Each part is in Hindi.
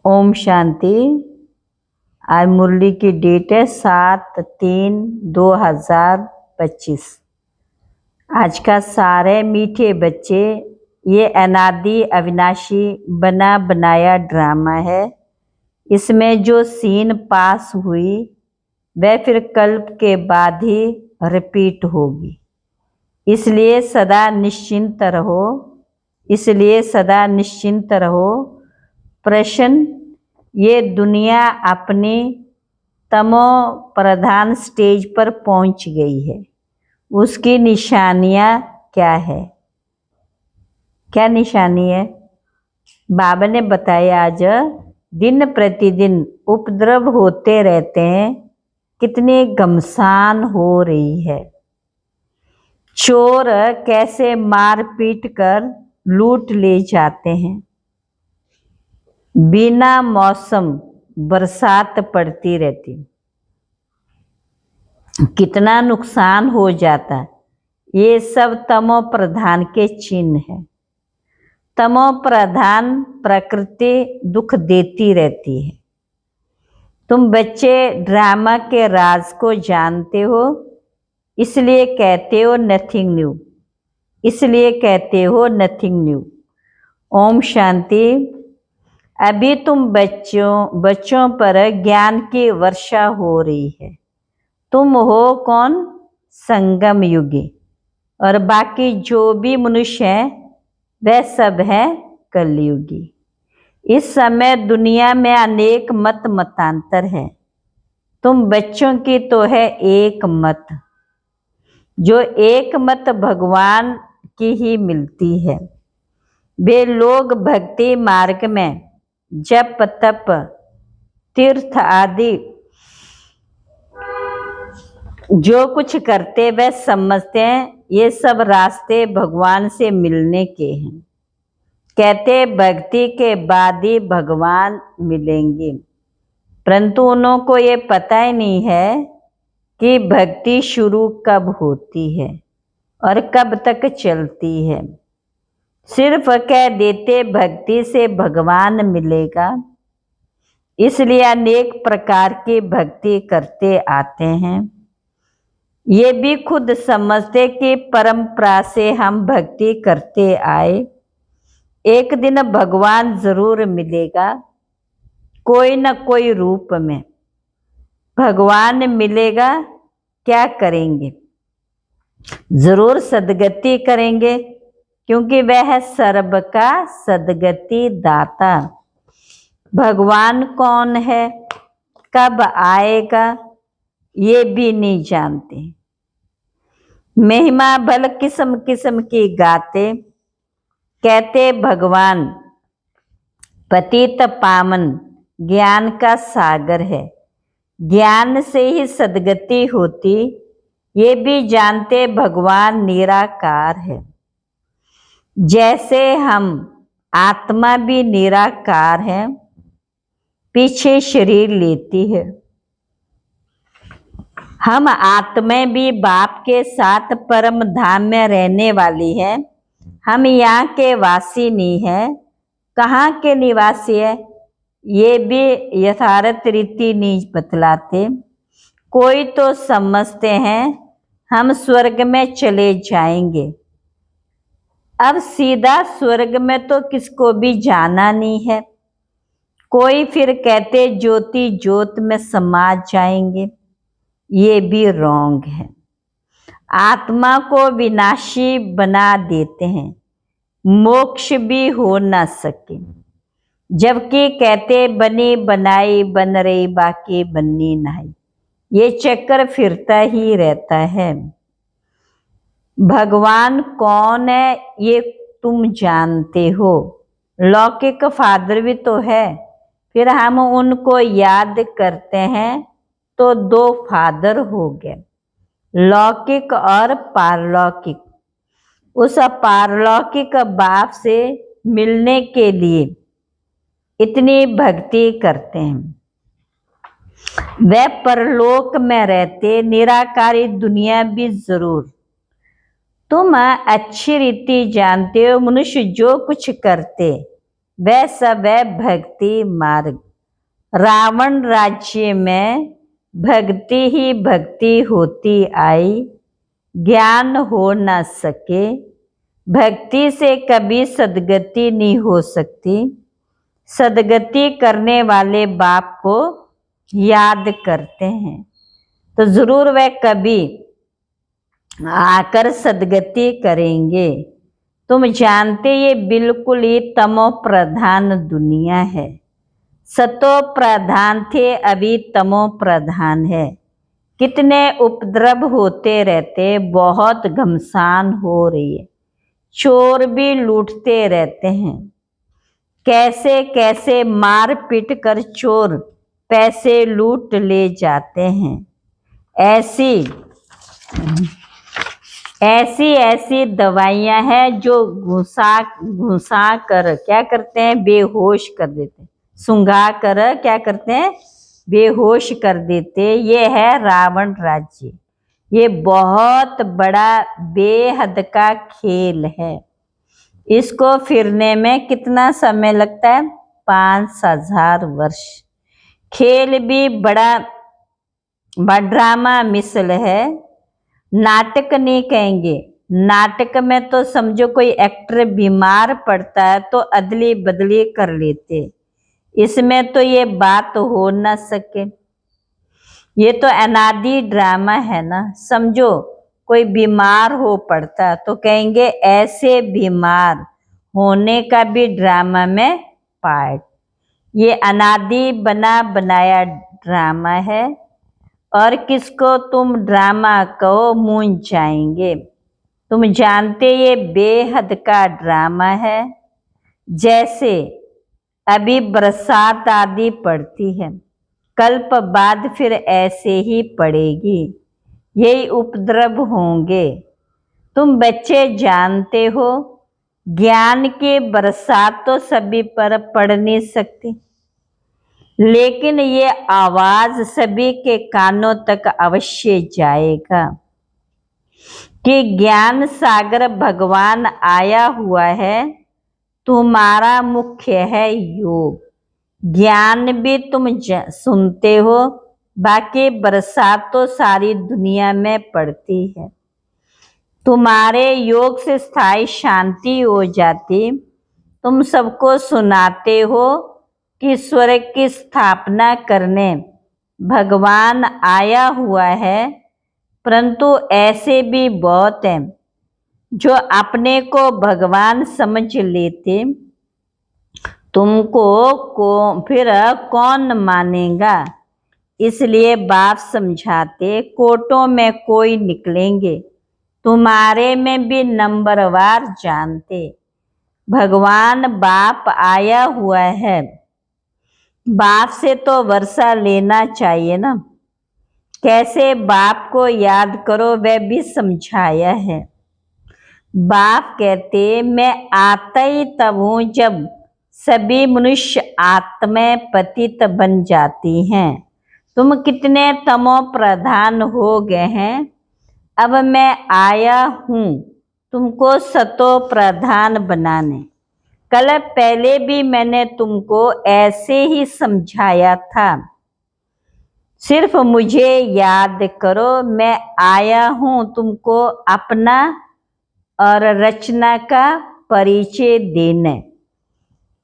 ओम शांति। आज मुरली की डेट है 7/3/2025। आज का सार है मीठे बच्चे, ये अनादि अविनाशी बना बनाया ड्रामा है। इसमें जो सीन पास हुई वह फिर कल्प के बाद ही रिपीट होगी। इसलिए सदा निश्चिंत रहो, प्रश्न, ये दुनिया अपनी तमो प्रधान स्टेज पर पहुंच गई है, उसकी निशानियां क्या है? क्या निशानी है? बाबा ने बताया आज दिन प्रतिदिन उपद्रव होते रहते हैं, कितनी घमसान हो रही है। चोर कैसे मार पीट कर लूट ले जाते हैं। बिना मौसम बरसात पड़ती रहती, कितना नुकसान हो जाता है। ये सब तमो प्रधान के चिन्ह है। तमो प्रधान प्रकृति दुख देती रहती है। तुम बच्चे ड्रामा के राज को जानते हो, इसलिए कहते हो नथिंग न्यू। ओम शांति। अभी तुम बच्चों पर ज्ञान की वर्षा हो रही है। तुम हो कौन? संगम युगी। और बाकी जो भी मनुष्य हैं वह सब है कलयुगी। इस समय दुनिया में अनेक मतांतर है। तुम बच्चों की तो है एक मत, जो एक मत भगवान की ही मिलती है। वे लोग भक्ति मार्ग में जप तप तीर्थ आदि जो कुछ करते वह समझते हैं ये सब रास्ते भगवान से मिलने के हैं। कहते भक्ति के बाद ही भगवान मिलेंगे, परंतु उन्हों को ये पता ही नहीं है कि भक्ति शुरू कब होती है और कब तक चलती है। सिर्फ कह देते भक्ति से भगवान मिलेगा, इसलिए अनेक प्रकार की भक्ति करते आते हैं। ये भी खुद समझते कि परंपरा से हम भक्ति करते आए, एक दिन भगवान जरूर मिलेगा, कोई न कोई रूप में भगवान मिलेगा। क्या करेंगे? जरूर सदगति करेंगे, क्योंकि वह सर्व का सदगति दाता। भगवान कौन है, कब आएगा, ये भी नहीं जानते। महिमा भल किस्म किस्म की गाते, कहते भगवान पतित पावन ज्ञान का सागर है, ज्ञान से ही सदगति होती। ये भी जानते भगवान निराकार है। जैसे हम आत्मा भी निराकार है, पीछे शरीर लेती है। हम आत्मा भी बाप के साथ परम धाम में रहने वाली है। हम यहाँ के वासी नहीं है। कहाँ के निवासी है ये भी यथार्थ रीति नहीं बतलाते। कोई तो समझते हैं हम स्वर्ग में चले जाएंगे। अब सीधा स्वर्ग में तो किसको भी जाना नहीं है। कोई फिर कहते ज्योति ज्योत में समा जाएंगे, ये भी रॉन्ग है। आत्मा को विनाशी बना देते हैं, मोक्ष भी हो ना सके। जबकि कहते बनी बनाई बन रही बाकी बननी नहीं। ये चक्कर फिरता ही रहता है। भगवान कौन है ये तुम जानते हो। लौकिक फादर भी तो है, फिर हम उनको याद करते हैं तो दो फादर हो गए, लौकिक और पारलौकिक। उस पारलौकिक बाप से मिलने के लिए इतनी भक्ति करते हैं। वह परलोक में रहते, निराकारी दुनिया भी जरूर। तुम अच्छी रीति जानते हो, मनुष्य जो कुछ करते वह सब है भक्ति मार्ग। रावण राज्य में भक्ति ही भक्ति होती आई, ज्ञान हो न सके। भक्ति से कभी सदगति नहीं हो सकती। सदगति करने वाले बाप को याद करते हैं तो जरूर वह कभी आकर सदगति करेंगे। तुम जानते ये बिल्कुल ही तमो प्रधान दुनिया है। सतो प्रधान थे, अभी तमो प्रधान है। कितने उपद्रव होते रहते, बहुत घमसान हो रही है। चोर भी लूटते रहते हैं। कैसे कैसे मार पीट कर चोर पैसे लूट ले जाते हैं। ऐसी दवाइयां हैं जो घुसा कर क्या करते हैं, बेहोश कर देते हैं। सुंघा कर क्या करते हैं, बेहोश कर देते। ये है रावण राज्य। ये बहुत बड़ा बेहद का खेल है। इसको फिरने में कितना समय लगता है, 5000 वर्ष। खेल भी बड़ा ड्रामा मिसल है। नाटक नहीं कहेंगे। नाटक में तो समझो कोई एक्टर बीमार पड़ता है तो अदली बदली कर लेते। इसमें तो ये बात हो न सके। ये तो अनादि ड्रामा है ना। समझो कोई बीमार हो पड़ता तो कहेंगे ऐसे बीमार होने का भी ड्रामा में पार्ट। ये अनादि बना बनाया ड्रामा है और किसको तुम ड्रामा कहो मूंझ जाएंगे। तुम जानते ये बेहद का ड्रामा है। जैसे अभी बरसात आदि पड़ती है, कल्प बाद फिर ऐसे ही पड़ेगी। यही उपद्रव होंगे। तुम बच्चे जानते हो ज्ञान की बरसात तो सभी पर पड़ नहीं सकती, लेकिन ये आवाज सभी के कानों तक अवश्य जाएगा कि ज्ञान सागर भगवान आया हुआ है। तुम्हारा मुख्य है योग। ज्ञान भी तुम सुनते हो, बाकी बरसात तो सारी दुनिया में पड़ती है। तुम्हारे योग से स्थायी शांति हो जाती। तुम सबको सुनाते हो कि स्वर्ग की स्थापना करने भगवान आया हुआ है, परंतु ऐसे भी बहुत हैं जो अपने को भगवान समझ लेते। तुमको फिर कौन मानेगा। इसलिए बाप समझाते कोटों में कोई निकलेंगे, तुम्हारे में भी नंबरवार जानते। भगवान बाप आया हुआ है, बाप से तो वर्षा लेना चाहिए ना। कैसे बाप को याद करो वह भी समझाया है। बाप कहते मैं आता ही तब हूँ जब सभी मनुष्य आत्मा पतित बन जाती हैं। तुम कितने तमो प्रधान हो गए हैं। अब मैं आया हूँ तुमको सतो प्रधान बनाने। कल पहले भी मैंने तुमको ऐसे ही समझाया था। सिर्फ मुझे याद करो, मैं आया हूँ तुमको अपना और रचना का परिचय देने।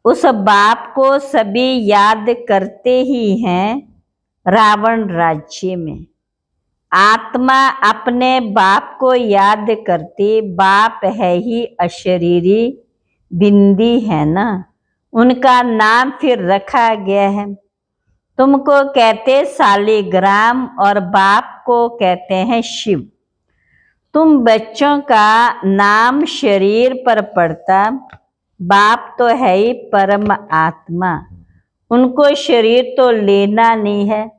उस बाप को सभी याद करते ही हैं। रावण राज्य में आत्मा अपने बाप को याद करती। बाप है ही अशरीरी बिंदी है ना, उनका नाम फिर रखा गया है। तुमको कहते शालिग्राम और बाप को कहते हैं शिव। तुम बच्चों का नाम शरीर पर पड़ता, बाप तो है ही परम आत्मा। उनको शरीर तो लेना नहीं है,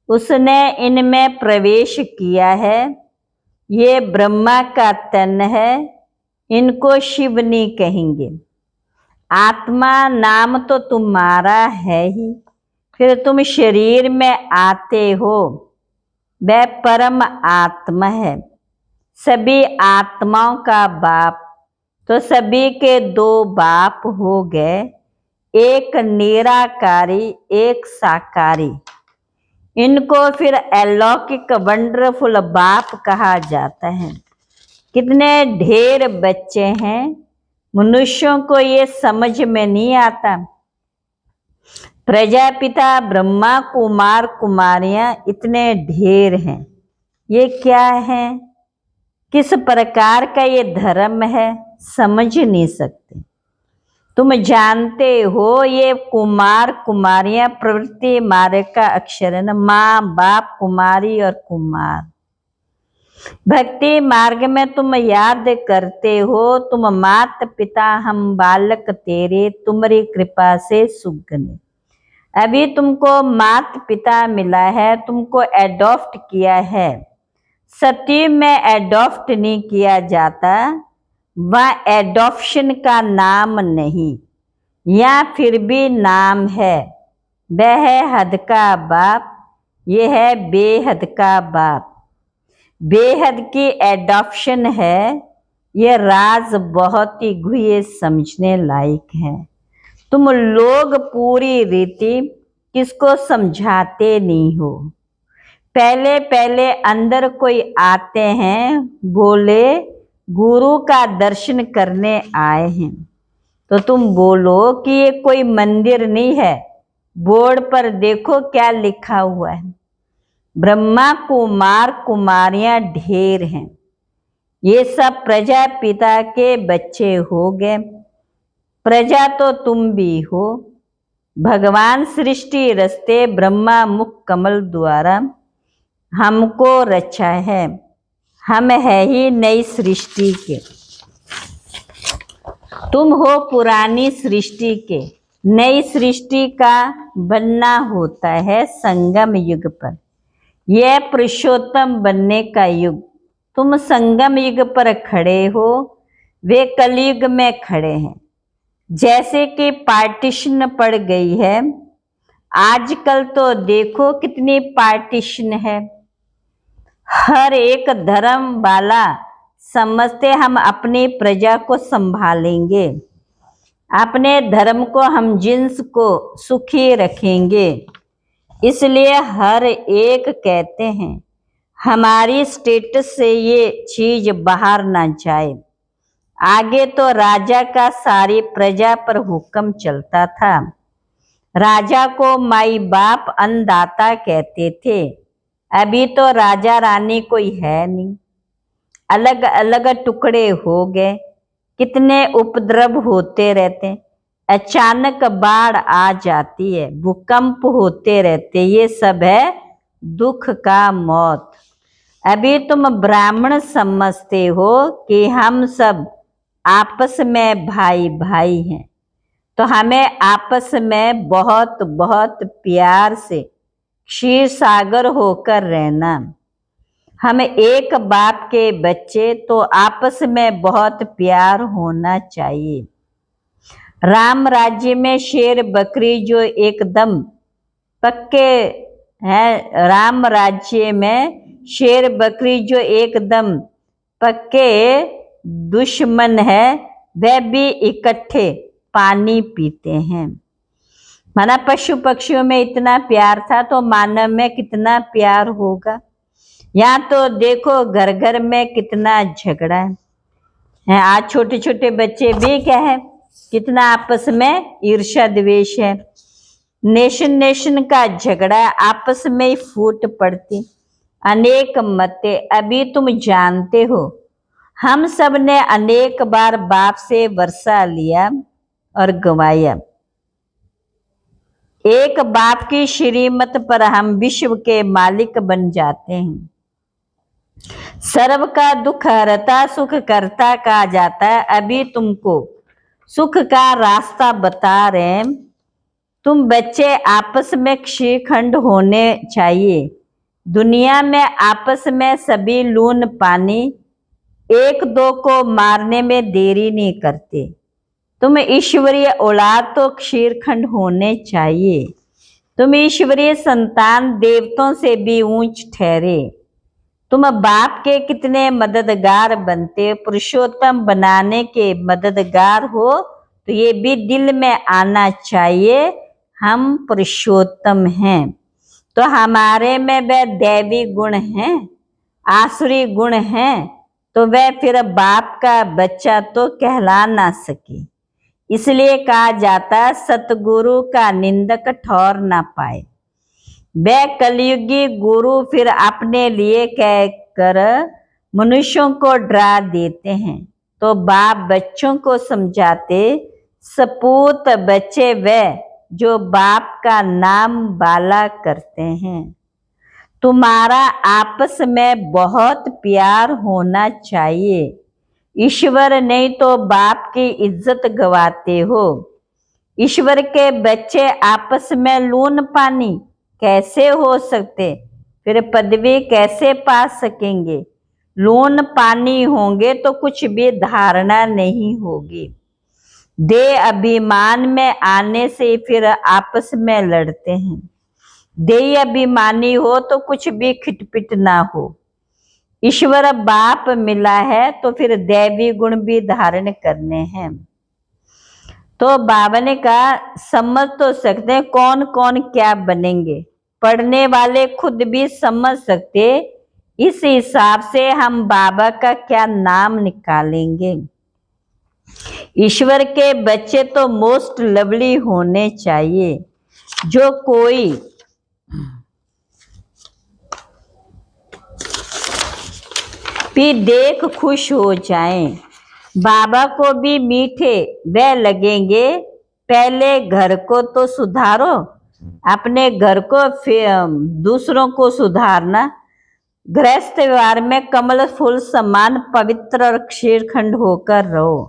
उसने इनमें प्रवेश किया है। ये ब्रह्मा का तन है, इनको शिव नहीं कहेंगे। आत्मा नाम तो तुम्हारा है ही, फिर तुम शरीर में आते हो, वह परम आत्मा है। सभी आत्माओं का बाप, तो सभी के दो बाप हो गए। एक निराकारी, एक साकारी। इनको फिर अलौकिक वंडरफुल बाप कहा जाता है। कितने ढेर बच्चे हैं, मनुष्यों को ये समझ में नहीं आता। प्रजापिता ब्रह्मा, कुमार कुमारियां इतने ढेर हैं, ये क्या है, किस प्रकार का ये धर्म है, समझ नहीं सकते। तुम जानते हो ये कुमार कुमारियां प्रवृत्ति मार्ग का अक्षर है ना, माँ बाप कुमारी और कुमार। भक्ति मार्ग में तुम याद करते हो, तुम मात पिता हम बालक तेरे, तुम्हारी कृपा से सुगने। अभी तुमको मात पिता मिला है, तुमको एडॉप्ट किया है। सती में एडॉप्ट नहीं किया जाता, वह एडॉप्शन का नाम नहीं, या फिर भी नाम है। वह है हद का बाप, ये है बेहद का बाप। बेहद की एडॉप्शन है, ये राज बहुत ही गुह्य समझने लायक है। तुम लोग पूरी रीति किसको समझाते नहीं हो। पहले पहले अंदर कोई आते हैं, बोले गुरु का दर्शन करने आए हैं, तो तुम बोलो कि ये कोई मंदिर नहीं है, बोर्ड पर देखो क्या लिखा हुआ है। ब्रह्मा कुमार कुमारियां ढेर हैं, ये सब प्रजापिता के बच्चे हो गए। प्रजा तो तुम भी हो। भगवान सृष्टि रचते ब्रह्मा मुख कमल द्वारा हमको रचा है। हम है ही नई सृष्टि के, तुम हो पुरानी सृष्टि के। नई सृष्टि का बनना होता है संगम युग पर, यह पुरुषोत्तम बनने का युग। तुम संगम युग पर खड़े हो, वे कलयुग में खड़े हैं। जैसे कि पार्टीशन पड़ गई है, आजकल तो देखो कितनी पार्टीशन है। हर एक धर्म वाला समझते हम अपनी प्रजा को संभालेंगे, अपने धर्म को हम जिन्स को सुखी रखेंगे। इसलिए हर एक कहते हैं हमारी स्टेटस से ये चीज बाहर ना जाए। आगे तो राजा का सारी प्रजा पर हुक्म चलता था। राजा को माई बाप अन्नदाता कहते थे। अभी तो राजा रानी कोई है नहीं, अलग अलग टुकड़े हो गए। कितने उपद्रव होते रहते, अचानक बाढ़ आ जाती है, भूकंप होते रहते, ये सब है दुख का मौत। अभी तुम ब्राह्मण समझते हो कि हम सब आपस में भाई भाई हैं, तो हमें आपस में बहुत बहुत प्यार से क्षीर सागर होकर रहना। हम एक बाप के बच्चे, तो आपस में बहुत प्यार होना चाहिए। राम राज्य में शेर बकरी जो एकदम पक्के हैं, राम राज्य में शेर बकरी जो एकदम पक्के दुश्मन है, वह भी इकट्ठे पानी पीते हैं। माना पशु पक्षियों में इतना प्यार था, तो मानव में कितना प्यार होगा। यहाँ तो देखो घर घर में कितना झगड़ा है। आज छोटे छोटे बच्चे भी क्या है, कितना आपस में ईर्ष्या द्वेष है। नेशन नेशन का झगड़ा है, आपस में ही फूट पड़ती, अनेक मतें। अभी तुम जानते हो हम सब ने अनेक बार बाप से वर्षा लिया और गवाया। एक बाप की श्रीमत पर हम विश्व के मालिक बन जाते हैं। सर्व का दुख हरता सुख करता कहा जाता है। अभी तुमको सुख का रास्ता बता रहे हैं। तुम बच्चे आपस में श्रीखंड होने चाहिए। दुनिया में आपस में सभी लून पानी, एक दो को मारने में देरी नहीं करते। तुम ईश्वरीय औलाद तो क्षीरखंड होने चाहिए। तुम ईश्वरीय संतान देवताओं से भी ऊंच ठहरे। तुम बाप के कितने मददगार बनते, पुरुषोत्तम बनाने के मददगार हो, तो ये भी दिल में आना चाहिए, हम पुरुषोत्तम हैं। तो हमारे में वह दैवी गुण है, आसुरी गुण है, तो वह फिर बाप का बच्चा तो कहला ना सके। इसलिए कहा जाता है सतगुरु का निंदक ठौर ना पाए। वह कलयुगी गुरु फिर अपने लिए कहकर मनुष्यों को डरा देते हैं। तो बाप बच्चों को समझाते, सपूत बच्चे वह जो बाप का नाम बाला करते हैं। तुम्हारा आपस में बहुत प्यार होना चाहिए। ईश्वर नहीं तो बाप की इज्जत गवाते हो। ईश्वर के बच्चे आपस में लून पानी कैसे हो सकते, फिर पदवी कैसे पा सकेंगे। लून पानी होंगे तो कुछ भी धारणा नहीं होगी। देह अभिमान में आने से फिर आपस में लड़ते हैं। देह अभिमानी हो तो कुछ भी खिटपिट ना हो। ईश्वर बाप मिला है तो फिर दैवी गुण भी धारण करने हैं। तो बाबा ने कहा समझ तो सकते हैं कौन कौन क्या बनेंगे, पढ़ने वाले खुद भी समझ सकते, इस हिसाब से हम बाबा का क्या नाम निकालेंगे। ईश्वर के बच्चे तो मोस्ट लवली होने चाहिए, जो कोई भी देख खुश हो जाएं। बाबा को भी मीठे वह लगेंगे। पहले घर को तो सुधारो, अपने घर को फिर दूसरों को सुधारना। गृहस्थ व्यवहार में कमल फूल समान पवित्र और क्षीरखंड होकर रहो।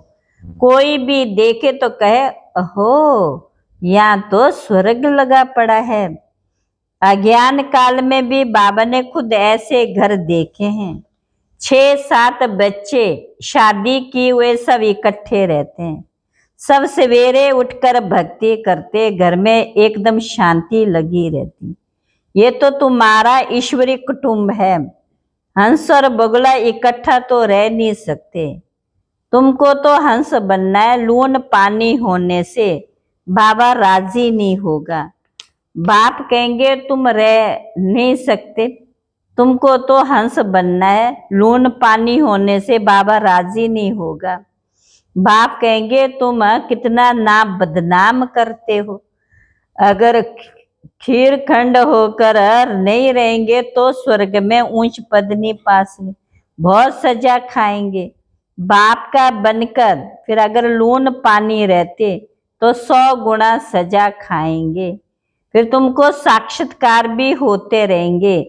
कोई भी देखे तो कहे ओहो यहाँ तो स्वर्ग लगा पड़ा है। अज्ञान काल में भी बाबा ने खुद ऐसे घर देखे हैं। 6-7 बच्चे शादी की हुए सब इकट्ठे रहते हैं। सब सवेरे उठकर भक्ति करते, घर में एकदम शांति लगी रहती। ये तो तुम्हारा ईश्वरी कुटुंब है। हंस और बगुला इकट्ठा तो रह नहीं सकते। तुमको तो हंस बनना है। लून पानी होने से बाबा राजी नहीं होगा। बाप कहेंगे तुम रह नहीं सकते, तुमको तो हंस बनना है। लून पानी होने से बाबा राजी नहीं होगा। बाप कहेंगे तुम कितना नाम बदनाम करते हो। अगर खीर खंड होकर नहीं रहेंगे तो स्वर्ग में ऊंच पद नहीं पा सके, बहुत सजा खाएंगे। बाप का बनकर फिर अगर लून पानी रहते तो 100 गुना सजा खाएंगे। फिर तुमको साक्षात्कार भी होते रहेंगे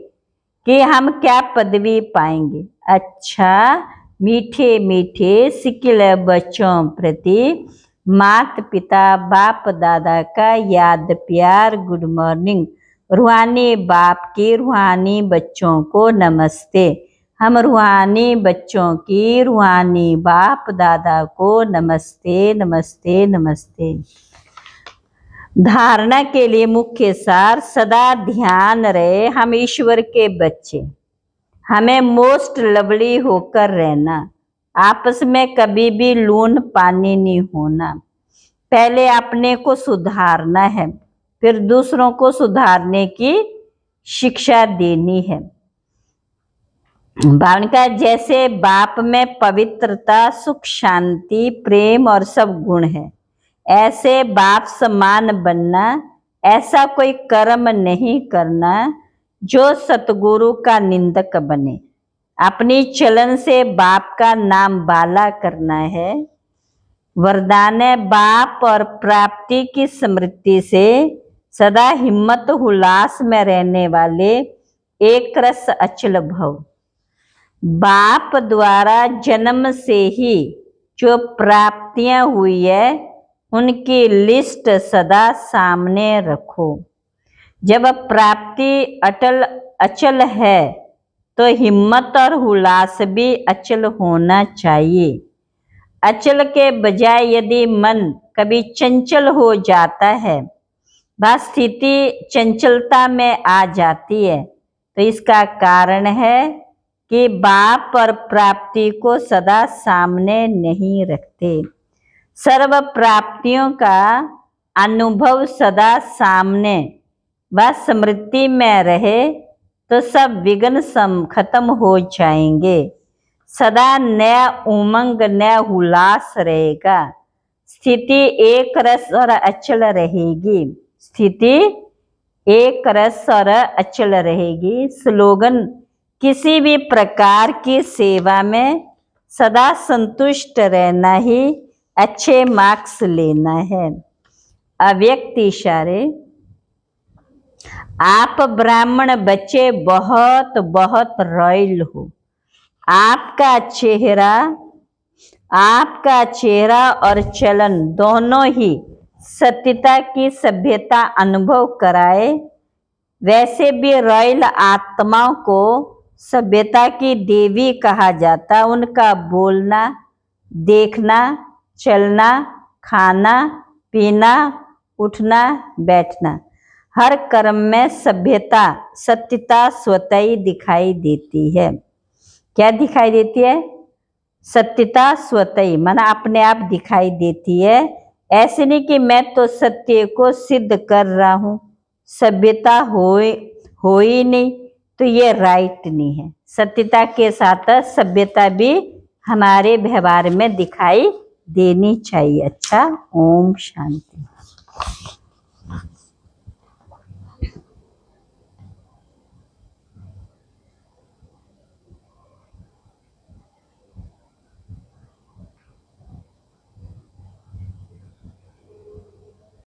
कि हम क्या पदवी पाएंगे। अच्छा मीठे मीठे सिकिल बच्चों प्रति माता पिता बाप दादा का याद प्यार गुड मॉर्निंग। रूहानी बाप की रूहानी बच्चों को नमस्ते। हम रूहानी बच्चों की रूहानी बाप दादा को नमस्ते नमस्ते नमस्ते। धारणा के लिए मुख्य सार सदा ध्यान रहे हम ईश्वर के बच्चे, हमें मोस्ट लवली होकर रहना। आपस में कभी भी लून पानी नहीं होना। पहले अपने को सुधारना है, फिर दूसरों को सुधारने की शिक्षा देनी है। भावना का जैसे बाप में पवित्रता सुख शांति प्रेम और सब गुण है, ऐसे बाप समान बनना। ऐसा कोई कर्म नहीं करना जो सतगुरु का निंदक बने। अपनी चलन से बाप का नाम बाला करना है। वरदान है बाप और प्राप्ति की स्मृति से सदा हिम्मत उल्लास में रहने वाले एक रस अचल भव। बाप द्वारा जन्म से ही जो प्राप्तियां हुई है उनकी लिस्ट सदा सामने रखो। जब प्राप्ति अचल है तो हिम्मत और उल्लास भी अचल होना चाहिए। अचल के बजाय यदि मन कभी चंचल हो जाता है, वह स्थिति चंचलता में आ जाती है, तो इसका कारण है कि बाप और प्राप्ति को सदा सामने नहीं रखते। सर्व प्राप्तियों का अनुभव सदा सामने व स्मृति में रहे तो सब विघ्न खत्म हो जाएंगे। सदा नया उमंग नया उल्लास रहेगा। स्थिति एक रस और अचल रहेगी। स्थिति एक रस और अचल रहेगी। स्लोगन किसी भी प्रकार की सेवा में सदा संतुष्ट रहना ही अच्छे मार्क्स लेना है। अव्यक्त इशारे। आप ब्राह्मण बच्चे बहुत बहुत रॉयल हो। आपका चेहरा और चलन दोनों ही सत्यता की सभ्यता अनुभव कराए। वैसे भी रॉयल आत्माओं को सभ्यता की देवी कहा जाता। उनका बोलना, देखना, चलना, खाना, पीना, उठना, बैठना, हर कर्म में सभ्यता सत्यता स्वतः ही दिखाई देती है। क्या दिखाई देती है? सत्यता स्वतः ही, माना अपने आप दिखाई देती है। ऐसे नहीं कि मैं तो सत्य को सिद्ध कर रहा हूं, सभ्यता हो ही नहीं, तो ये राइट नहीं है। सत्यता के साथ सभ्यता भी हमारे व्यवहार में दिखाई देनी चाहिए। अच्छा, ओम शांति।